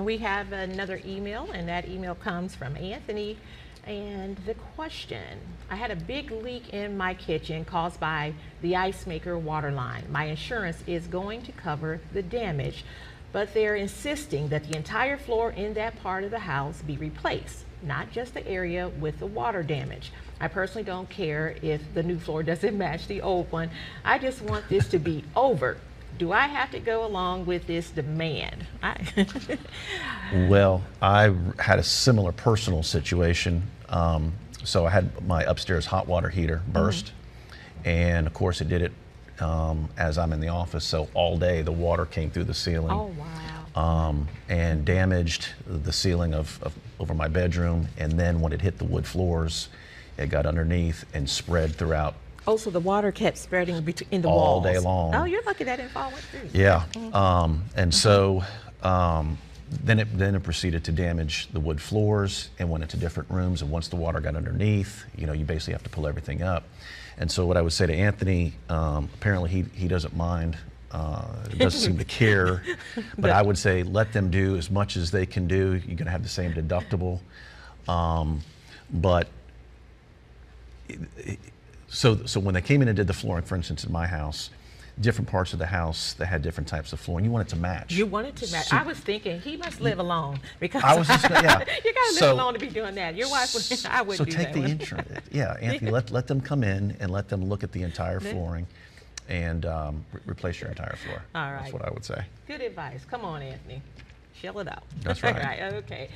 we have another email, and that email comes from Anthony. And the question, I had a big leak in my kitchen caused by the ice maker water line. My insurance is going to cover the damage, but they're insisting that the entire floor in that part of the house be replaced, not just the area with the water damage. I personally don't care if the new floor doesn't match the old one. I just want this to be over. Do I have to go along with this demand? Well, I had a similar personal situation. So I had my upstairs hot water heater burst, and of course it did it as I'm in the office. So all day the water came through the ceiling. Oh, wow. And damaged the ceiling of over my bedroom. And then when it hit the wood floors, it got underneath and spread throughout. Oh, so the water kept spreading in the all walls. day long. Oh, you're lucky that didn't fall through. Yeah. And so then it proceeded to damage the wood floors and went into different rooms. And once the water got underneath, you basically have to pull everything up. And so what I would say to Anthony, apparently he doesn't mind, doesn't seem to care, but I would say let them do as much as they can do. You're going to have the same deductible. So when they came in and did the flooring, for instance, in my house, different parts of the house that had different types of flooring, you want it to match. You want it to match. I was thinking he must live alone because I was just, yeah. You got to live alone to be doing that. Your wife would. I wouldn't do that. So take the insurance. Yeah, Anthony, let them come in and let them look at the entire flooring, and replace your entire floor. All right. That's what I would say. Good advice. Come on, Anthony. Shell it out. That's right. All right. Okay.